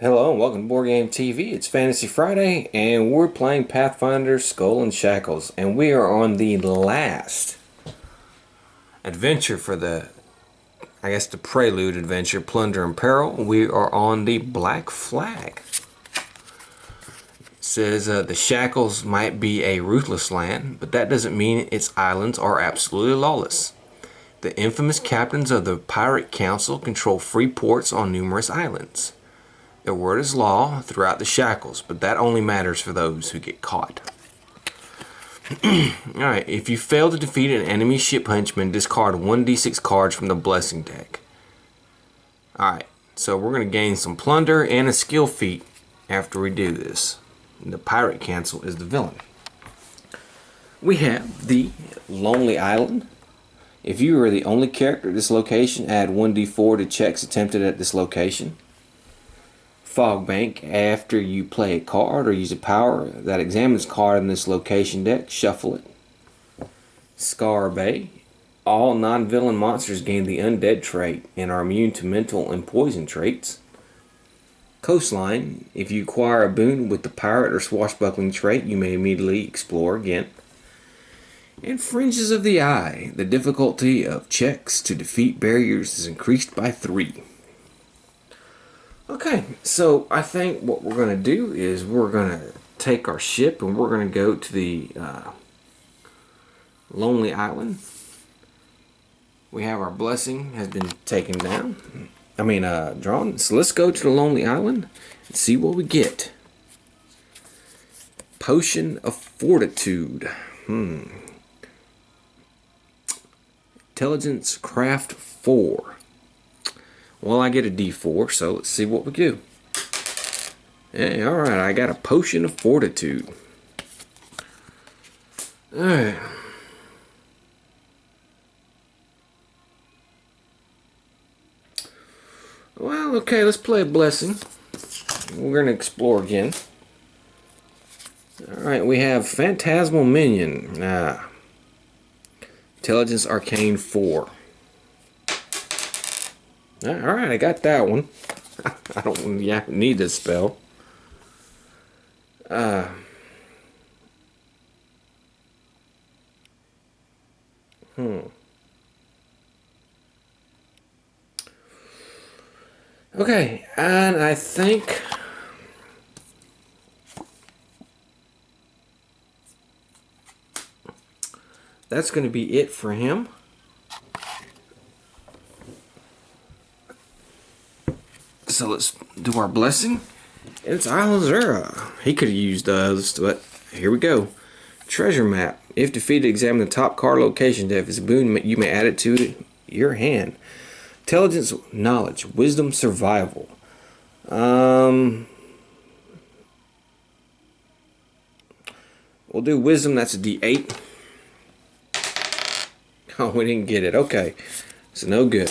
Hello and welcome to Boardgame TV. It's Fantasy Friday and we're playing Pathfinder Skull and Shackles, and we are on the last adventure for the prelude adventure, Plunder and Peril. We are on the Black Flag. It says the Shackles might be a ruthless land, but that doesn't mean its islands are absolutely lawless. The infamous captains of the Pirate Council control free ports on numerous islands. Their word is law throughout the Shackles, but that only matters for those who get caught. Alright, if you fail to defeat an enemy ship henchman, discard 1d6 cards from the blessing deck. Alright, so we're going to gain some plunder and a skill feat after we do this. The Pirate Council is the villain. We have the Lonely Island. If you are the only character at this location, add 1d4 to checks attempted at this location. Fog Bank. After you play a card or use a power that examines card in this location deck, shuffle it. Scar Bay. All non-villain monsters gain the undead trait and are immune to mental and poison traits. Coastline. If you acquire a boon with the pirate or swashbuckling trait, you may immediately explore again. And Fringes of the Eye. The difficulty of checks to defeat barriers is increased by 3. Okay, so I think what we're going to do is we're going to take our ship and we're going to go to the Lonely Island. We have our blessing has been taken down. Drawn. So let's go to the Lonely Island and see what we get. Potion of Fortitude. Intelligence Craft 4. Well, I get a D4, so let's see what we do. Hey, alright, I got a Potion of Fortitude. Alright. Well, okay, let's play a blessing. We're going to explore again. Alright, we have Phantasmal Minion. Intelligence Arcane 4. Alright, I got that one. I don't need this spell. Okay, and I think that's going to be it for him. So let's do our blessing. It's Isla Zura. He could have used those, but here we go. Treasure map. If defeated, examine the top card location. If it's a boon, you may add it to your hand. Intelligence, knowledge, wisdom, survival. We'll do wisdom. That's a D8. Oh, we didn't get it. Okay, so no good.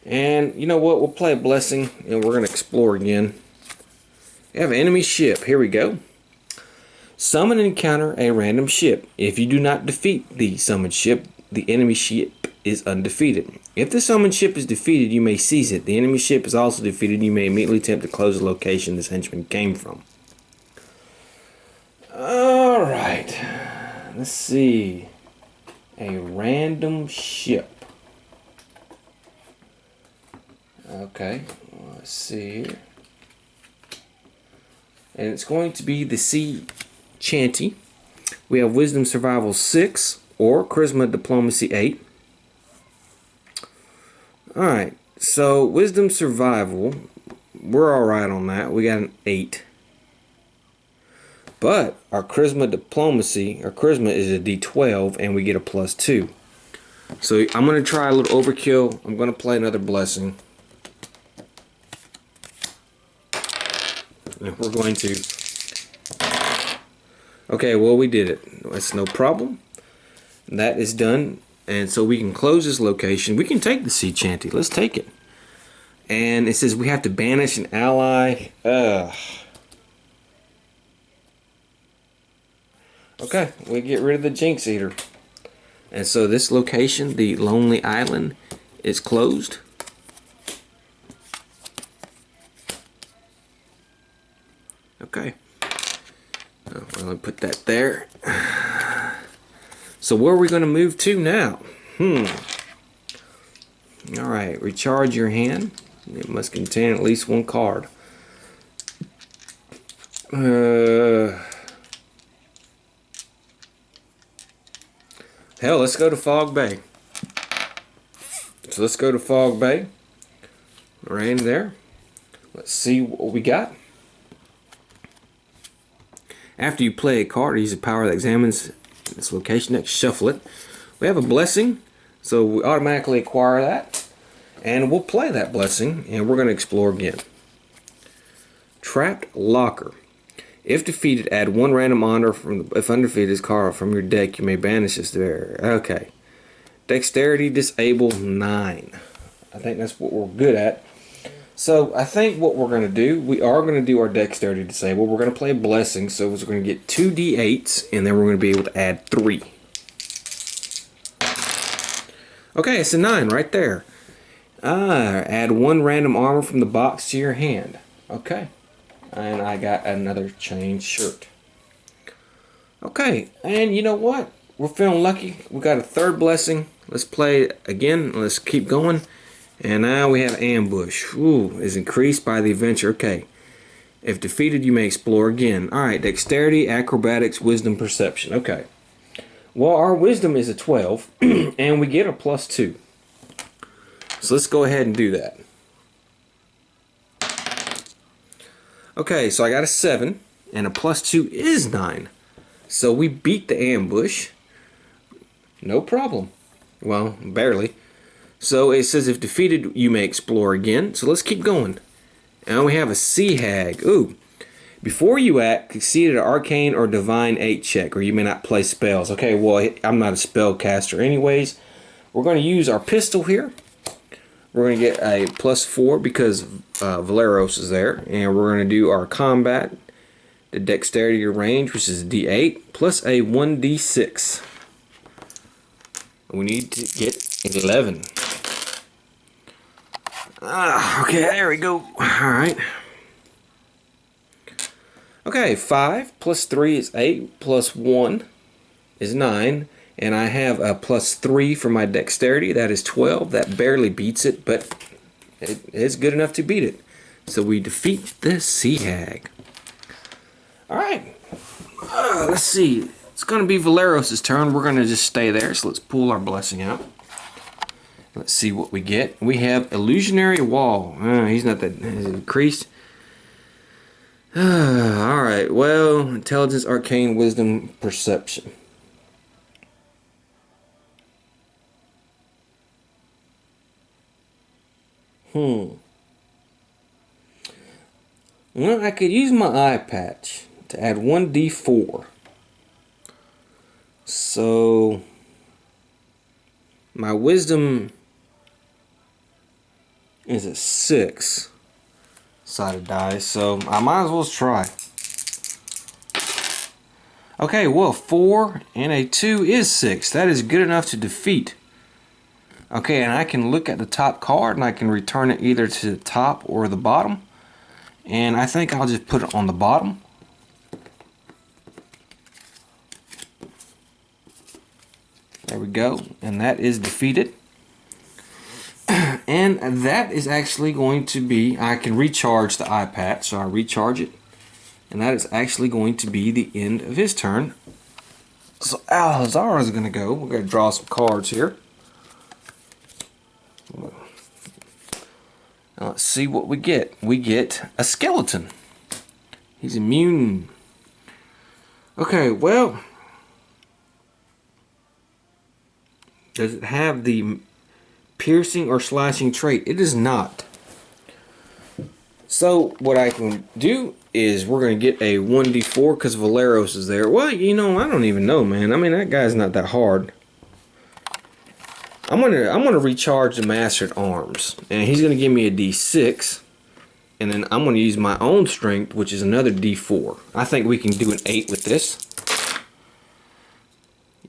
And you know what? We'll play a blessing and we're going to explore again. We have an enemy ship. Here we go. Summon and encounter a random ship. If you do not defeat the summoned ship, the enemy ship is undefeated. If the summoned ship is defeated, you may seize it. The enemy ship is also defeated. You may immediately attempt to close the location this henchman came from. Alright. Let's see. A random ship. Okay, let's see here. And it's going to be the Sea Chanty. We have Wisdom Survival 6 or Charisma Diplomacy 8. Alright, so Wisdom Survival, we're alright on that. We got an 8. But our Charisma Diplomacy, our Charisma is a D12 and we get a +2. So I'm going to try a little overkill. I'm going to play another blessing. And we're going to... Okay, well, we did it. That's no problem. That is done. And so we can close this location. We can take the Sea Chanty. Let's take it. And it says we have to banish an ally. Okay, we get rid of the Jinx Eater. And so this location, the Lonely Island, is closed. Okay. Well, let me put that there. So where are we going to move to now? Alright, recharge your hand. It must contain at least one card. Hell, let's go to Fog Bay. So let's go to Fog Bay. Right in there. Let's see what we got. After you play a card, use a power that examines its location. Next, shuffle it. We have a blessing, so we automatically acquire that. And we'll play that blessing, and we're going to explore again. Trapped Locker. If defeated, add one random honor from the, if undefeated is card from your deck, you may banish this there. Okay. Dexterity disable 9. I think that's what we're good at. So I think what we're going to do, we are going to do our dexterity disable. We're going to play a blessing, so we're going to get 2 d8s, and then we're going to be able to add 3. Okay, it's a 9 right there. Add 1 random armor from the box to your hand. Okay. And I got another chain shirt. Okay, and you know what? We're feeling lucky. We got a 3rd blessing. Let's play again. Let's keep going. And now we have ambush. Ooh, is increased by the adventure. Okay. If defeated, you may explore again. Alright, dexterity, acrobatics, wisdom, perception. Okay. Well, our wisdom is a 12, and we get a +2. So let's go ahead and do that. Okay, so I got a 7, and a +2 is 9. So we beat the ambush. No problem. Well, barely. So it says if defeated, you may explore again. So let's keep going. And we have a Sea Hag. Ooh. Before you act, succeed at an arcane or divine 8 check, or you may not play spells. Okay, well, I'm not a spellcaster anyways. We're going to use our pistol here. We're going to get a +4 because Valeros is there. And we're going to do our combat, the dexterity range, which is D8, plus a 1d6. We need to get 11. Okay, there we go. Alright. Okay, 5 plus 3 is 8, plus 1 is 9. And I have a +3 for my dexterity. That is 12. That barely beats it, but it is good enough to beat it. So we defeat the Sea Hag. Alright. Let's see. It's going to be Valeros' turn. We're going to just stay there. So let's pull our blessing out. Let's see what we get. We have Illusionary Wall. He's not that increased. Alright. Well, Intelligence, Arcane, Wisdom, Perception. Well, I could use my eye patch to add 1d4. So my wisdom is a 6 sided die, so I might as well try. Okay, well, 4 and a 2 is 6. That is good enough to defeat. Okay, and I can look at the top card and I can return it either to the top or the bottom. And I think I'll just put it on the bottom. There we go. And that is defeated. And that is actually going to be, I can recharge the eye patch, so I recharge it. And that is actually going to be the end of his turn. So Alhazar is going to go. We're going to draw some cards here. Now let's see what we get. We get a skeleton. He's immune. Okay, well, does it have the piercing or slashing trait? It does not. So what I can do is we're going to get a 1d4 because Valeros is there. Well, you know, I don't even know, man. I mean, that guy's not that hard. I'm gonna recharge the Master at Arms, and he's gonna give me a d6, and then I'm gonna use my own strength, which is another d4. I think we can do an 8 with this.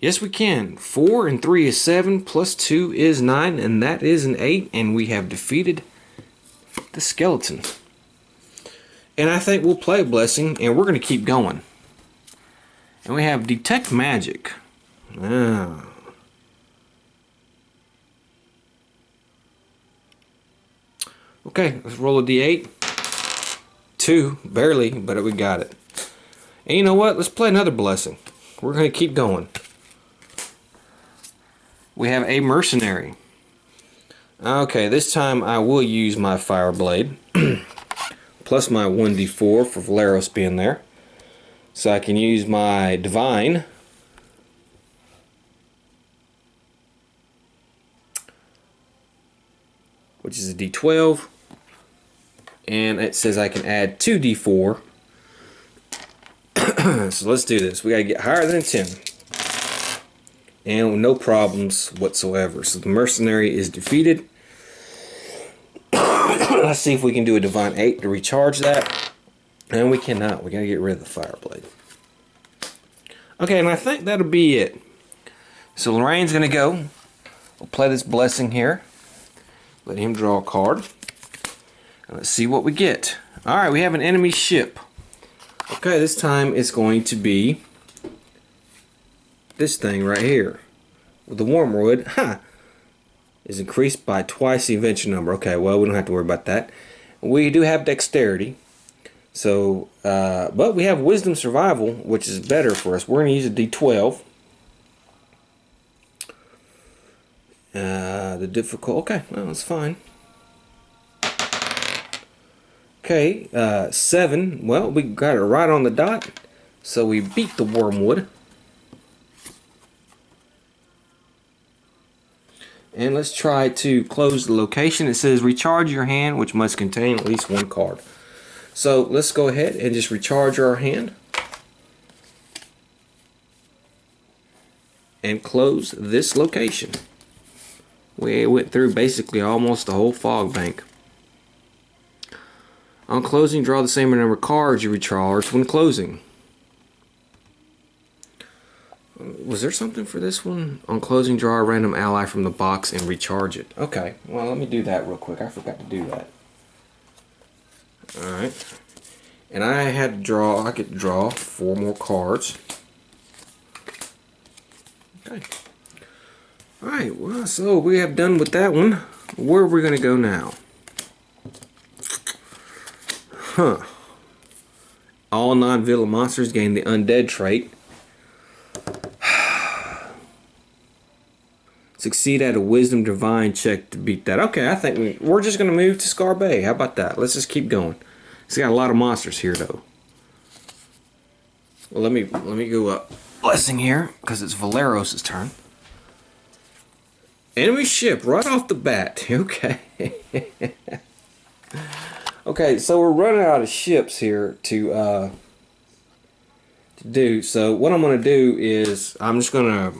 Yes, we can. 4 and 3 is 7, plus 2 is 9, and that is an 8, and we have defeated the skeleton. And I think we'll play Blessing, and we're going to keep going. And we have Detect Magic. Ah. Okay, let's roll a D8. 2, barely, but we got it. And you know what? Let's play another Blessing. We're going to keep going. We have a Mercenary. Okay, this time I will use my Fire Blade. Plus my 1d4 for Valeros being there. So I can use my Divine. Which is a d12. And it says I can add 2d4. So let's do this. We gotta get higher than a 10. And no problems whatsoever. So the Mercenary is defeated. Let's see if we can do a Divine 8 to recharge that. And we cannot. We gotta get rid of the Fire Blade. Okay, and I think that'll be it. So Lorraine's gonna go. We'll play this Blessing here. Let him draw a card. And let's see what we get. Alright, we have an enemy ship. Okay, this time it's going to be this thing right here. With the Wormwood, is increased by twice the invention number. Okay, well, we don't have to worry about that. We do have Dexterity. So, but we have Wisdom Survival, which is better for us. We're going to use a D12. The difficult, okay, well, that's fine. Okay, 7, well, we got it right on the dot. So we beat the Wormwood. And let's try to close the location. It says recharge your hand, which must contain at least one card. So let's go ahead and just recharge our hand. And close this location. We went through basically almost the whole fog bank. On closing, draw the same number of cards you recharged when closing. Was there something for this one? On closing, draw a random ally from the box and recharge it. Okay, well, let me do that real quick. I forgot to do that. Alright. And I could draw 4 more cards. Okay. Alright, well, so we have done with that one. Where are we going to go now? All non-villain monsters gain the undead trait. Succeed at a Wisdom Divine check to beat that. Okay, I think we're just going to move to Scar Bay. How about that? Let's just keep going. It's got a lot of monsters here, though. Well, let me go up Blessing here, because it's Valeros' turn. Enemy ship right off the bat. Okay. Okay, so we're running out of ships here to do. So what I'm going to do is I'm just going to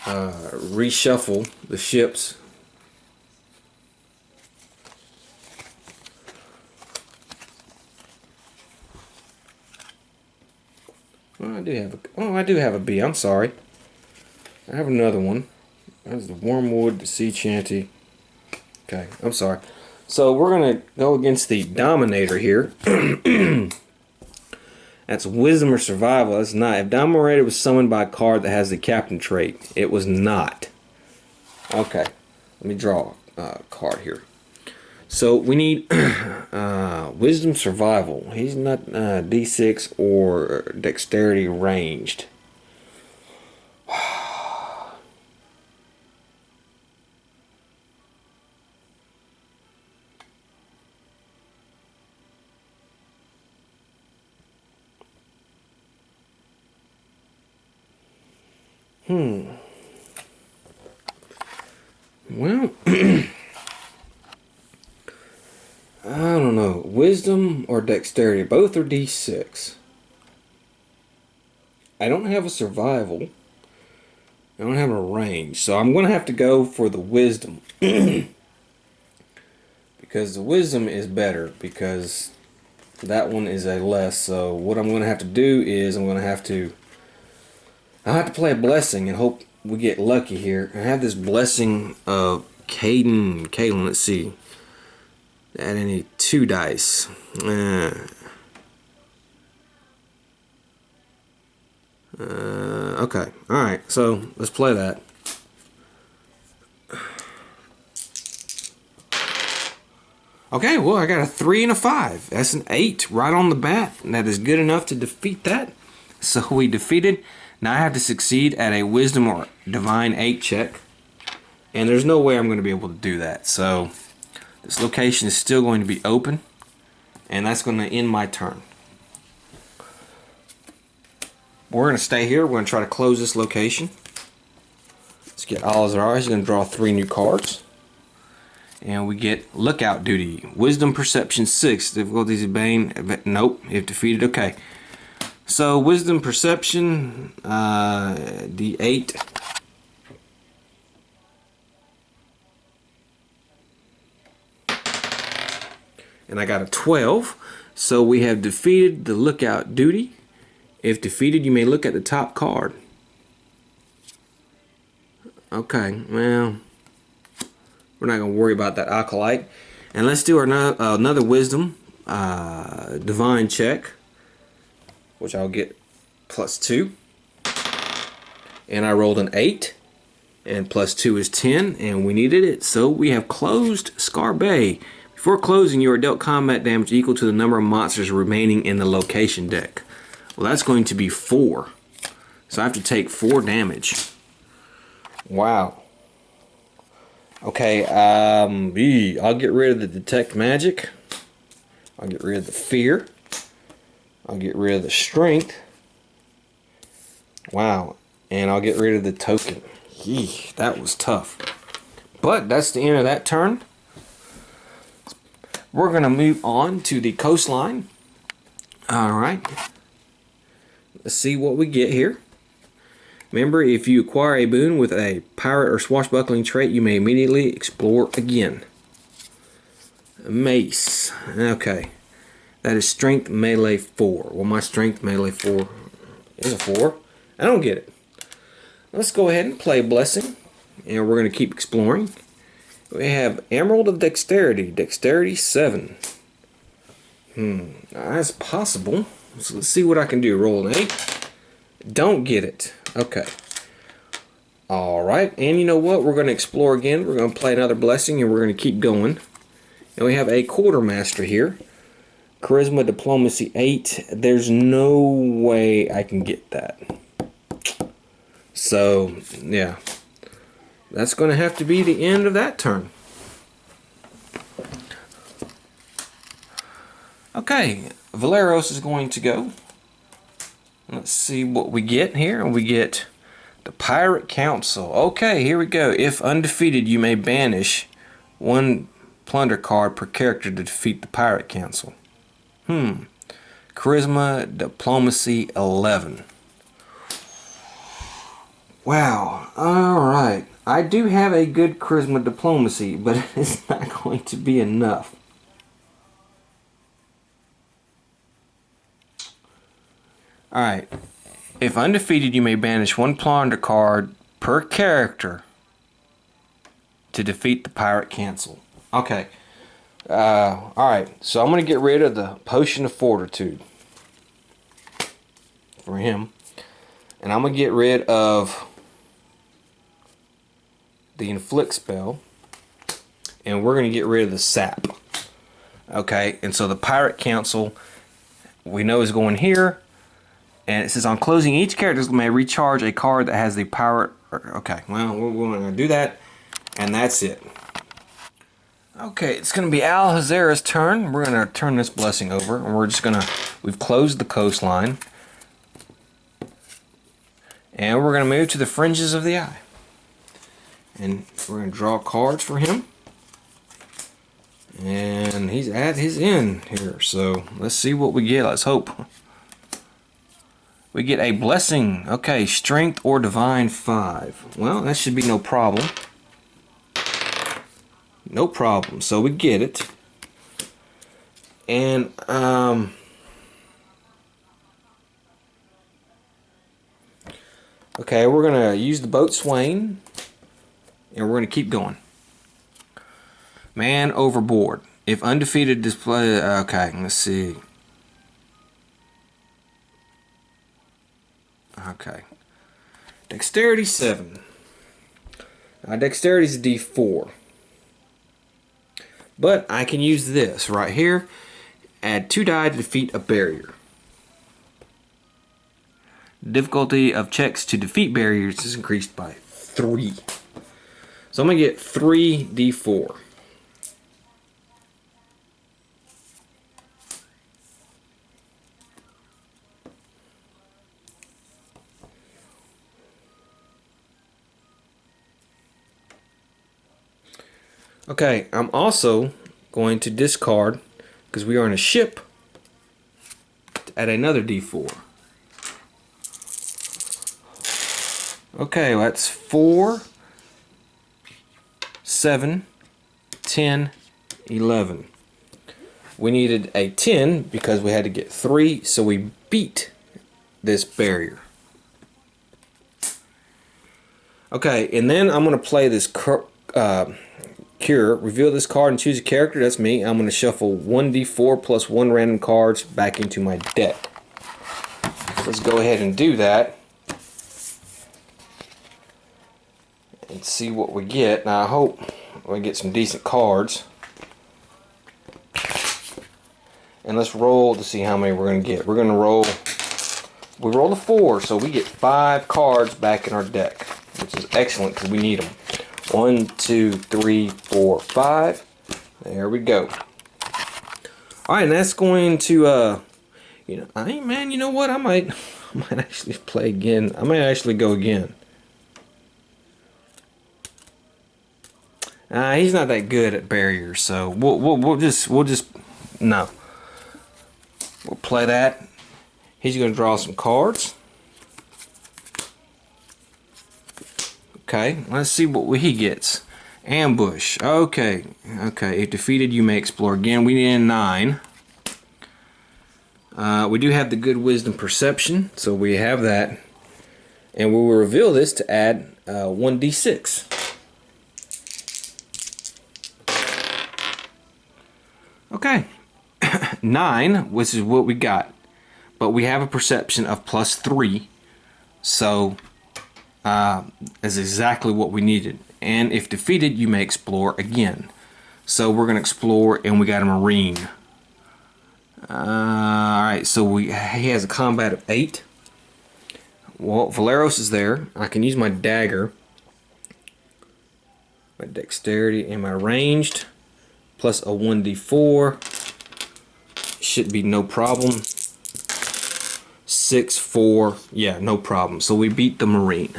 reshuffle the ships. Oh, I do have a B. I'm sorry. I have another one. That's the Wormwood, the Sea Chanty. Okay, I'm sorry. So we're going to go against the Dominator here. That's Wisdom or Survival. That's not. If Dominator was summoned by a card that has the Captain trait, it was not. Okay, let me draw a card here. So we need Wisdom Survival. He's not D6 or Dexterity ranged. Well, I don't know. Wisdom or Dexterity. Both are D6. I don't have a Survival. I don't have a range. So I'm going to have to go for the Wisdom. Because the Wisdom is better. Because that one is a less. So what I'm going to have to do is I'll have to play a Blessing and hope we get lucky here. I have this Blessing of Caden. Let's see. Add any 2 dice. Okay, alright, so let's play that. Okay, well, I got a 3 and a 5. That's an 8 right on the bat. And that is good enough to defeat that. So we defeated. Now I have to succeed at a Wisdom or Divine 8 check. And there's no way I'm going to be able to do that. So this location is still going to be open. And that's going to end my turn. We're going to stay here. We're going to try to close this location. Let's get Alizar. He's going to draw 3 new cards. And we get Lookout Duty. Wisdom Perception 6. Difficulties of Bane. Nope. If defeated. Okay. So Wisdom Perception. D8. And I got a 12. So we have defeated the Lookout Duty. If defeated, you may look at the top card. Okay. Well, we're not going to worry about that Acolyte. And let's do another Wisdom Divine check, which I'll get +2. And I rolled an 8. And +2 is 10. And we needed it. So we have closed Scar Bay. Before closing, you are dealt combat damage equal to the number of monsters remaining in the location deck. Well, that's going to be 4. So I have to take 4 damage. Wow. Okay, I'll get rid of the Detect Magic. I'll get rid of the Fear. I'll get rid of the Strength. Wow. And I'll get rid of the Token. Yee, that was tough. But that's the end of that turn. We're going to move on to the coastline. Alright. Let's see what we get here. Remember, if you acquire a boon with a pirate or swashbuckling trait, you may immediately explore again. Mace. Okay. That is strength melee 4. Well, my strength melee 4 is a 4. I don't get it. Let's go ahead and play Blessing. And we're going to keep exploring. We have Emerald of Dexterity. Dexterity 7. That's possible. So let's see what I can do. Roll an 8. Don't get it. Okay. Alright. And you know what? We're going to explore again. We're going to play another Blessing and we're going to keep going. And we have a Quartermaster here. Charisma Diplomacy 8. There's no way I can get that. So, yeah. That's going to have to be the end of that turn. Okay, Valeros is going to go. Let's see what we get here. We get the Pirate Council. Okay, here we go. If undefeated, you may banish 1 plunder card per character to defeat the Pirate Council. Charisma Diplomacy 11. Wow. Alright. I do have a good Charisma Diplomacy, but it's not going to be enough. Alright. If undefeated, you may banish 1 plunder card per character to defeat the Pirate Council. Okay. Alright. So I'm going to get rid of the Potion of Fortitude for him. And I'm going to get rid of the Inflict spell. And we're going to get rid of the Sap. Okay. And so the Pirate Council, we know, is going here. And it says on closing, each character may recharge a card that has the power. Okay, well, we're going to do that. And that's it. Okay, it's going to be Alhazara's turn. We're going to turn this Blessing over. And we're just going to, we've closed the coastline. And we're going to move to the Fringes of the Eye. And we're going to draw cards for him. And he's at his end here. So let's see what we get. Let's hope. We get a Blessing. Okay, Strength or Divine 5. Well, that should be no problem. No problem. So we get it. And, okay, we're going to use the Boatswain. And we're going to keep going. Man overboard. If undefeated display, okay, let's see. Okay. Dexterity 7. Dexterity is D4. But I can use this right here. Add 2 die to defeat a barrier. Difficulty of checks to defeat barriers is increased by 3. So I'm going to get 3 D4. Okay, I'm also going to discard, because we are in a ship, to add another D4. Okay, well, that's 4, 7, 10, 11. We needed a 10 because we had to get 3, so we beat this barrier. Okay, and then I'm going to play this Cure. Reveal this card and choose a character. That's me. I'm going to shuffle 1d4 plus 1 random cards back into my deck. Let's go ahead and do that. And see what we get. Now I hope we get some decent cards. And let's roll to see how many we're going to get. We're going to roll. We rolled a 4, so we get 5 cards back in our deck, which is excellent because we need them. 1, 2, 3, 4, 5. There we go. All right, and that's going to, you know, man, you know what? I might actually play again. I might actually go again. He's not that good at barriers, so we'll just no. We'll play that. He's going to draw some cards. Okay, let's see what he gets. Ambush. Okay. If defeated, you may explore again. We need a 9. We do have the good wisdom perception, so we have that. And we will reveal this to add 1d6. Okay. 9, which is what we got. But we have a perception of +3. So is exactly what we needed. And if defeated, you may explore again. So we're going to explore, and we got a marine. Alright, so he has a combat of 8. Well, Valeros is there. I can use my dagger, my dexterity, and my ranged, plus a 1d4. Should be no problem. 6, 4, yeah, no problem. So we beat the marine.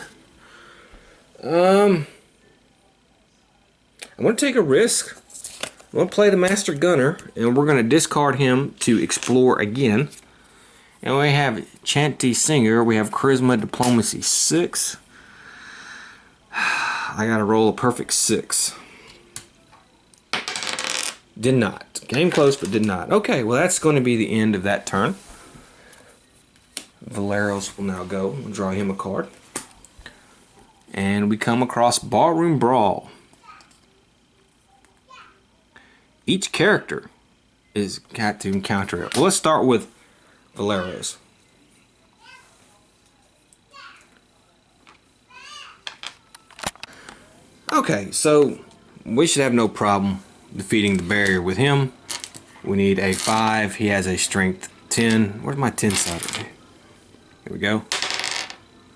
I'm going to take a risk. I'm going to play the Master Gunner, and we're going to discard him to explore again. And we have Chanty Singer. We have Charisma, Diplomacy 6. I got to roll a perfect 6. Did not. Came close, but did not. Okay, well, that's going to be the end of that turn. Valeros will now go. We'll draw him a card. And we come across Ballroom Brawl. Each character is got to encounter it. Well, let's start with Valeros. Okay, so we should have no problem defeating the barrier with him. We need a 5. He has a strength 10. Where's my 10 sided? Here we go.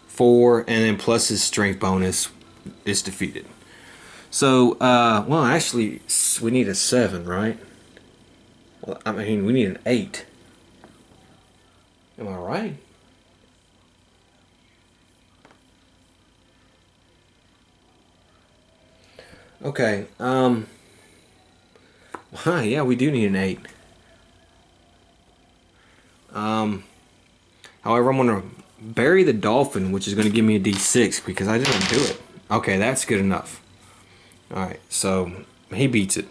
4, and then plus his strength bonus is defeated. So, well, actually, we need a 7, right? Well, I mean, we need an 8. Am I right? Okay, yeah, we do need an 8. However, I'm going to bury the dolphin, which is going to give me a d6 because I didn't do it. Okay, that's good enough. Alright, so he beats it.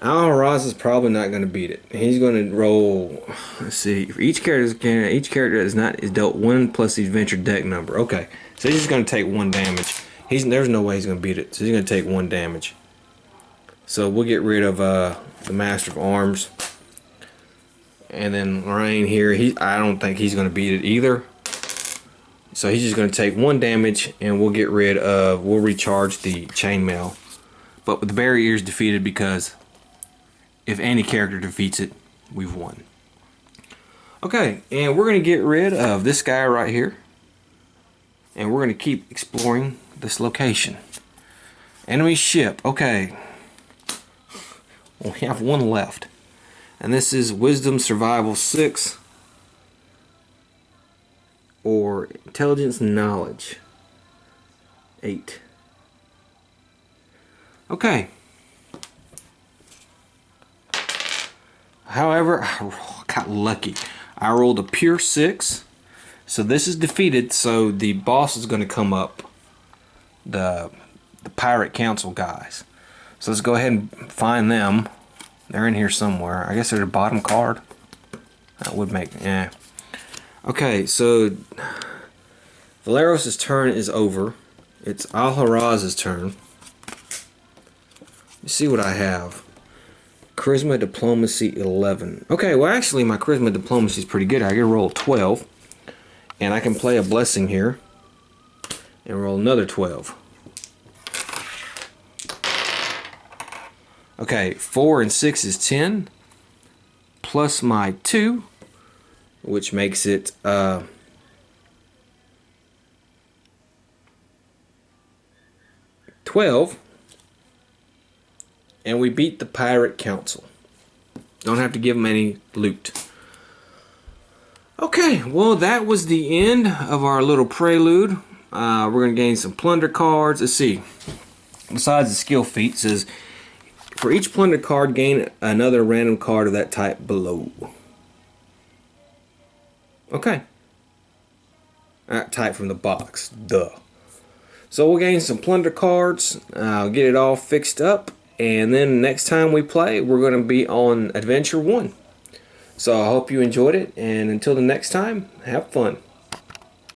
Al-Raz is probably not going to beat it. He's going to roll, let's see, for each character is dealt 1 plus the adventure deck number. Okay, so he's just going to take 1 damage. There's no way he's going to beat it, so he's going to take 1 damage. So we'll get rid of the Master of Arms. And then Lorraine here, I don't think he's going to beat it either. So he's just going to take 1 damage, and we'll get rid of, we'll recharge the chainmail. But the barrier is defeated because if any character defeats it, we've won. Okay, and we're going to get rid of this guy right here. And we're going to keep exploring this location. Enemy ship, okay. We have 1 left. And this is Wisdom Survival 6. Or Intelligence Knowledge 8. Okay. However, I got lucky. I rolled a pure 6. So this is defeated, so the boss is going to come up. The Pirate Council guys. So let's go ahead and find them. They're in here somewhere. I guess they're the bottom card. That would make, yeah. Okay, so Valeros' turn is over. It's Al-Haraz's turn. Let's see what I have. Charisma Diplomacy 11. Okay, well actually my Charisma Diplomacy is pretty good. I get a roll 12. And I can play a blessing here. And roll another 12. Okay, 4 and 6 is 10. Plus my 2. Which makes it 12. And we beat the Pirate Council. Don't have to give them any loot. Okay, well that was the end of our little prelude. We're going to gain some plunder cards. Let's see. Besides the skill feat, it says, for each plunder card, gain another random card of that type below. Okay. Type from the box. Duh. So we'll gain some plunder cards. I'll get it all fixed up. And then next time we play, we're going to be on Adventure 1. So I hope you enjoyed it. And until the next time, have fun.